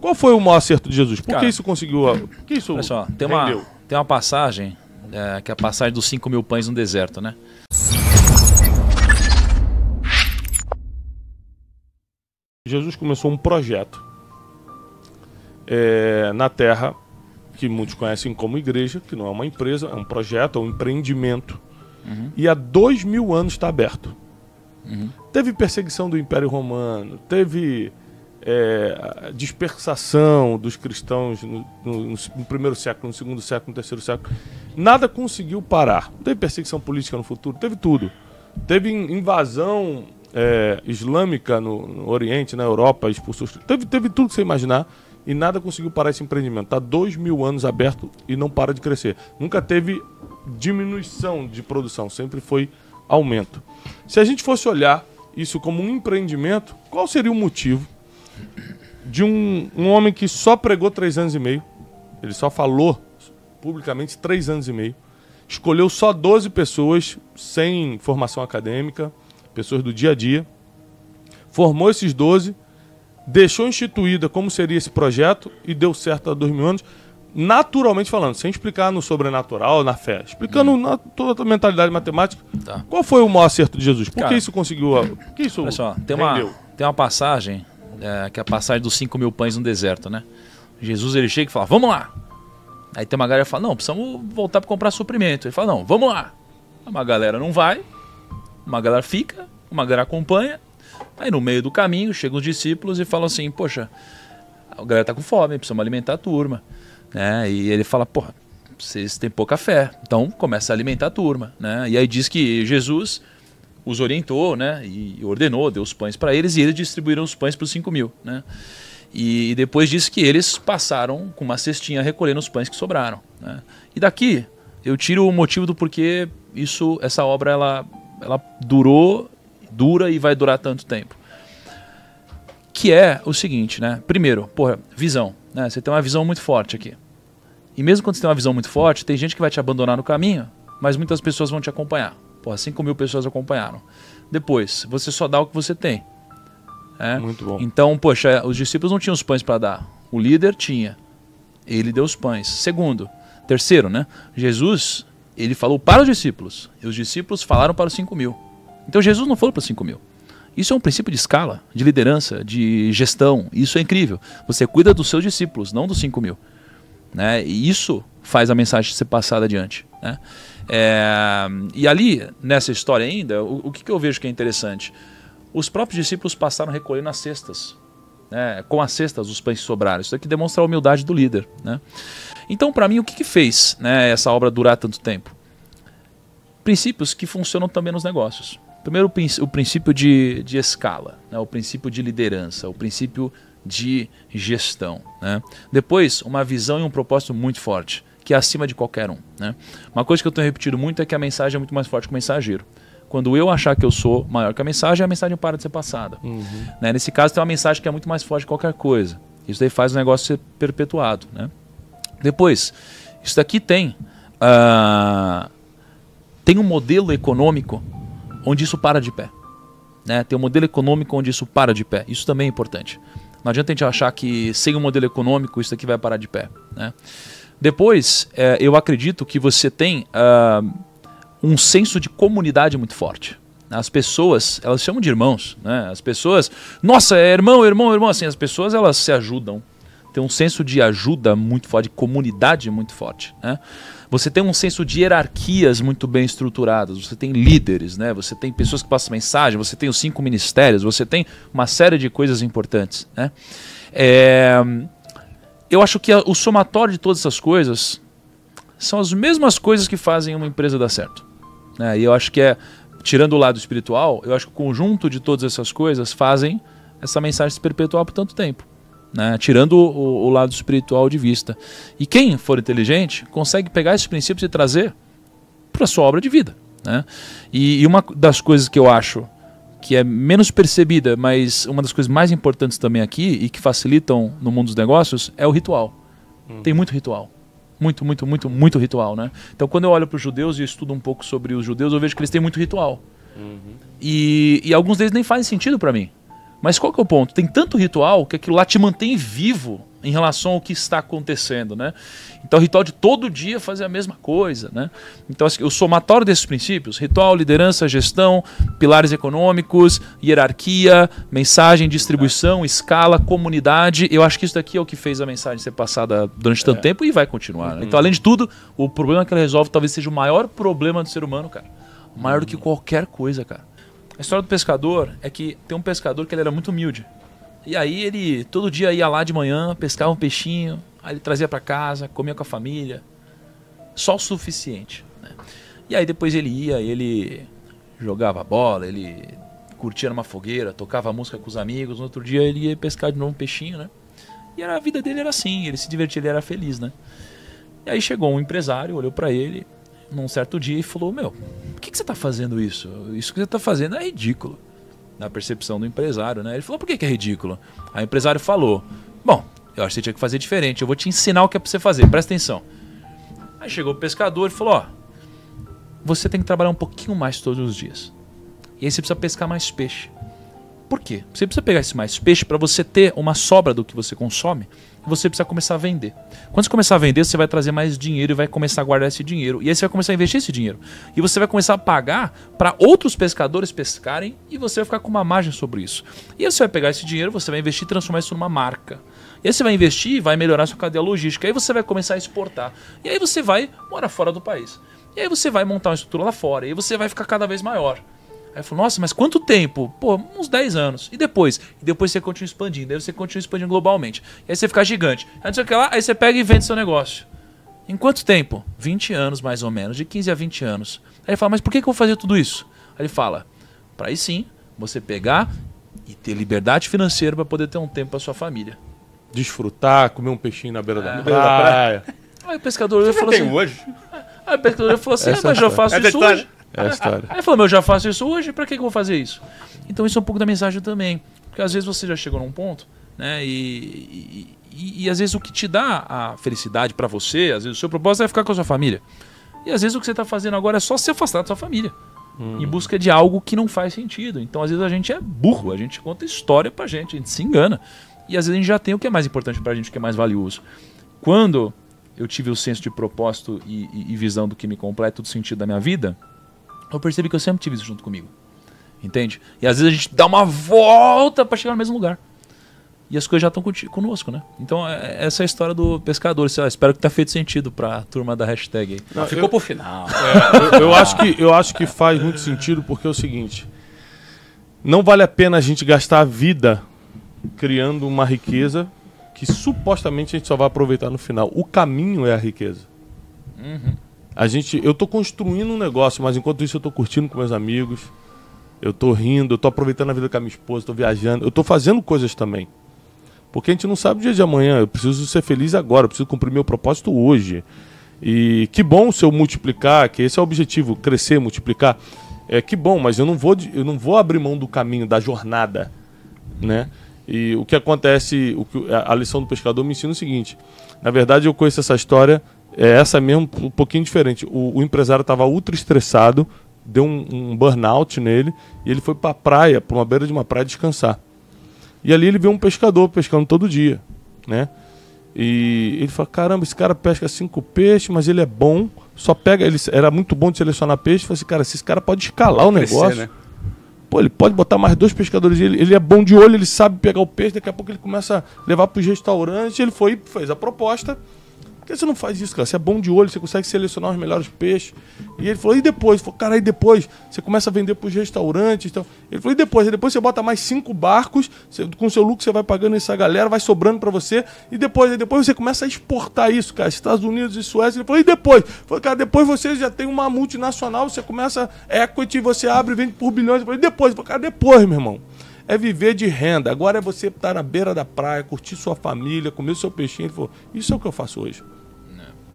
Qual foi o maior acerto de Jesus? Por que Cara, isso conseguiu... Por que isso olha só, tem rendeu? uma passagem, que é a passagem dos 5.000 pães no deserto, né? Jesus começou um projeto na Terra, que muitos conhecem como igreja, que não é uma empresa, é um projeto, é um empreendimento. E há 2000 anos está aberto. Teve perseguição do Império Romano, teve dispersação dos cristãos no primeiro século, no segundo século, no terceiro século. Nada conseguiu parar. Teve perseguição política no futuro, teve tudo. Teve invasão islâmica no Oriente, na Europa, expulsou teve tudo que você imaginar e nada conseguiu parar esse empreendimento. Está 2000 anos aberto e não para de crescer. Nunca teve diminuição de produção, sempre foi aumento. Se a gente fosse olhar isso como um empreendimento, qual seria o motivo de um homem que só pregou 3 anos e meio, ele só falou publicamente 3 anos e meio, escolheu só 12 pessoas sem formação acadêmica, pessoas do dia a dia, formou esses 12, deixou instituída como seria esse projeto e deu certo há 2000 anos, naturalmente falando, sem explicar no sobrenatural, na fé, explicando na toda a mentalidade matemática. Tá. Qual foi o maior acerto de Jesus? Por Cara, que isso conseguiu... Por que isso olha só, tem rendeu? uma passagem, que é a passagem dos 5.000 pães no deserto, né? Jesus, ele chega e fala, vamos lá! Aí tem uma galera que fala, não, precisamos voltar para comprar suprimento. Ele fala, não, vamos lá! Uma galera não vai, uma galera fica, uma galera acompanha. Aí no meio do caminho chegam os discípulos e falam assim, poxa, a galera tá com fome, precisamos alimentar a turma. Né? E ele fala, porra, vocês têm pouca fé, então começa a alimentar a turma. Né? E aí diz que Jesus os orientou, né? E ordenou, deu os pães para eles e eles distribuíram os pães para os 5.000. Né? E depois disse que eles passaram com uma cestinha recolhendo os pães que sobraram. Né? E daqui eu tiro o motivo do porquê essa obra ela dura e vai durar tanto tempo. Que é o seguinte, né? Primeiro, porra, visão. Né? Você tem uma visão muito forte aqui. E mesmo quando você tem uma visão muito forte, tem gente que vai te abandonar no caminho, mas muitas pessoas vão te acompanhar. Porra, 5.000 pessoas acompanharam. Depois, você só dá o que você tem. Muito bom. Então, poxa, os discípulos não tinham os pães para dar. O líder tinha. Ele deu os pães. Terceiro, né? Jesus, ele falou para os discípulos. E os discípulos falaram para os 5.000. Então Jesus não falou para os 5.000. Isso é um princípio de escala, de liderança, de gestão. Isso é incrível. Você cuida dos seus discípulos, não dos 5.000. Né? E isso faz a mensagem ser passada adiante. Né? E ali, nessa história ainda, o que eu vejo que é interessante? Os próprios discípulos passaram recolhendo as cestas. Né? Com as cestas, os pães que sobraram. Isso aqui demonstra a humildade do líder. Né? Então, para mim, o que fez, né, essa obra durar tanto tempo? Princípios que funcionam também nos negócios. Primeiro, o princípio de escala, né? O princípio de liderança, o princípio de gestão. Né? Depois, uma visão e um propósito muito forte, que é acima de qualquer um. Né? Uma coisa que eu tenho repetido muito é que a mensagem é muito mais forte que o mensageiro. Quando eu achar que eu sou maior que a mensagem para de ser passada. Né? Nesse caso, tem uma mensagem que é muito mais forte que qualquer coisa. Isso daí faz o negócio ser perpetuado. Né? Depois, isso daqui tem um modelo econômico onde isso para de pé. Né? Tem um modelo econômico onde isso para de pé. Isso também é importante. Não adianta a gente achar que sem um modelo econômico isso aqui vai parar de pé. Né? Depois, eu acredito que você tem um senso de comunidade muito forte. As pessoas, elas chamam de irmãos. Né? As pessoas, nossa, é irmão, irmão, irmão. Assim, as pessoas, elas se ajudam. Tem um senso de ajuda muito forte, de comunidade muito forte. Né? Você tem um senso de hierarquias muito bem estruturadas, você tem líderes, né? Você tem pessoas que passam mensagem, você tem os 5 ministérios, você tem uma série de coisas importantes. Né? Eu acho que o somatório de todas essas coisas são as mesmas coisas que fazem uma empresa dar certo. Né? E eu acho que tirando o lado espiritual, eu acho que o conjunto de todas essas coisas fazem essa mensagem se perpetuar por tanto tempo. Né? Tirando o lado espiritual de vista. E quem for inteligente consegue pegar esses princípios e trazer para a sua obra de vida. Né? E uma das coisas que eu acho que é menos percebida, mas uma das coisas mais importantes também aqui e que facilitam no mundo dos negócios é o ritual. Tem muito ritual. Muito ritual. Né? Então quando eu olho para os judeus e estudo um pouco sobre os judeus, eu vejo que eles têm muito ritual. E alguns deles nem fazem sentido para mim. Mas qual que é o ponto? Tem tanto ritual que aquilo lá te mantém vivo em relação ao que está acontecendo, né? Então, o ritual de todo dia fazer a mesma coisa, né? Então, assim, o somatório desses princípios, ritual, liderança, gestão, pilares econômicos, hierarquia, mensagem, distribuição, escala, comunidade, eu acho que isso daqui é o que fez a mensagem ser passada durante tanto tempo e vai continuar, né? Então, além de tudo, o problema que ela resolve talvez seja o maior problema do ser humano, cara. Maior do que qualquer coisa, cara. A história do pescador é que tem um pescador que ele era muito humilde. E aí ele todo dia ia lá de manhã, pescava um peixinho, aí ele trazia para casa, comia com a família. Só o suficiente, né? E aí depois ele ia, ele jogava bola, ele curtia numa fogueira, tocava música com os amigos. No outro dia ele ia pescar de novo um peixinho, né? E a vida dele era assim, ele se divertia, ele era feliz, né? E aí chegou um empresário, olhou para ele num certo dia e falou: meu, por que você tá fazendo isso? Isso que você tá fazendo é ridículo. Na percepção do empresário, né? Ele falou: por que é ridículo? Aí o empresário falou: bom, eu acho que você tinha que fazer diferente, eu vou te ensinar o que é pra você fazer, presta atenção. Aí chegou o pescador e falou: ó, você tem que trabalhar um pouquinho mais todos os dias. E aí você precisa pescar mais peixe. Por quê? Você precisa pegar esse mais peixe para você ter uma sobra do que você consome e você precisa começar a vender. Quando você começar a vender, você vai trazer mais dinheiro e vai começar a guardar esse dinheiro. E aí você vai começar a investir esse dinheiro. E você vai começar a pagar para outros pescadores pescarem e você vai ficar com uma margem sobre isso. E aí você vai pegar esse dinheiro, você vai investir e transformar isso numa marca. E aí você vai investir e vai melhorar a sua cadeia logística. Aí você vai começar a exportar. E aí você vai morar fora do país. E aí você vai montar uma estrutura lá fora. E aí você vai ficar cada vez maior. Aí eu falo: nossa, mas quanto tempo? Pô, uns 10 anos. E depois? E depois você continua expandindo. Aí você continua expandindo globalmente. E aí você fica gigante. Aí não sei o que lá, aí você pega e vende seu negócio. Em quanto tempo? 20 anos mais ou menos. De 15 a 20 anos. Aí ele fala: mas por que eu vou fazer tudo isso? Aí ele fala: para aí sim, você pegar e ter liberdade financeira para poder ter um tempo para sua família. Desfrutar, comer um peixinho na beira da praia. Aí o pescador falou assim... hoje? Aí o pescador falou assim: mas eu faço isso hoje. É a história. Aí ele falou: mas eu já faço isso hoje, pra que eu vou fazer isso? Então isso é um pouco da mensagem também. Porque às vezes você já chegou num ponto, né? E às vezes o que te dá a felicidade pra você, às vezes o seu propósito é ficar com a sua família. E às vezes o que você tá fazendo agora é só se afastar da sua família. Em busca de algo que não faz sentido. Então às vezes a gente é burro, a gente conta história pra gente, a gente se engana. E às vezes a gente já tem o que é mais importante pra gente, o que é mais valioso. Quando eu tive o senso de propósito e visão do que me completa, do sentido da minha vida, eu percebi que eu sempre tive isso junto comigo. Entende? E às vezes a gente dá uma volta para chegar no mesmo lugar. E as coisas já estão conosco, né? Então essa é a história do pescador. Espero que tenha feito sentido para a turma da hashtag aí. Não, ficou pro final. Eu acho que faz muito sentido, porque é o seguinte: não vale a pena a gente gastar a vida criando uma riqueza que supostamente a gente só vai aproveitar no final. O caminho é a riqueza. Eu tô construindo um negócio, mas enquanto isso eu tô curtindo com meus amigos, eu tô rindo, eu tô aproveitando a vida com a minha esposa, tô viajando, eu tô fazendo coisas também. Porque a gente não sabe o dia de amanhã, eu preciso ser feliz agora, eu preciso cumprir meu propósito hoje. E que bom se eu multiplicar, que esse é o objetivo, crescer, multiplicar. Que bom, mas eu não vou abrir mão do caminho, da jornada, né? E o que acontece, a lição do pescador me ensina o seguinte: na verdade eu conheço essa história, é essa mesmo, um pouquinho diferente. O empresário estava ultra estressado, deu um burnout nele, e ele foi para a praia, para uma beira de uma praia, descansar. E ali ele viu um pescador pescando todo dia, né? E ele falou: caramba, esse cara pesca 5 peixes, mas ele é bom, só pega, ele era muito bom de selecionar peixe. Eu falei assim: cara, esse cara pode escalar o negócio, né? Pô, ele pode botar mais 2 pescadores, ele é bom de olho, ele sabe pegar o peixe, daqui a pouco ele começa a levar para os restaurantes. Ele foi e fez a proposta. Por que você não faz isso, cara? Você é bom de olho, você consegue selecionar os melhores peixes. E ele falou: e depois? Ele falou: cara, aí depois você começa a vender para os restaurantes. Então. Ele falou: e depois? Aí depois você bota mais 5 barcos, com o seu lucro você vai pagando essa galera, vai sobrando para você. E depois você começa a exportar isso, cara. Estados Unidos e Suécia. Ele falou: e depois? Ele falou: cara, depois você já tem uma multinacional, você começa equity, você abre e vende por bilhões. Ele falou: e depois? Ele falou: cara, depois, meu irmão. É viver de renda. Agora é você estar na beira da praia, curtir sua família, comer seu peixinho. Ele falou: isso é o que eu faço hoje.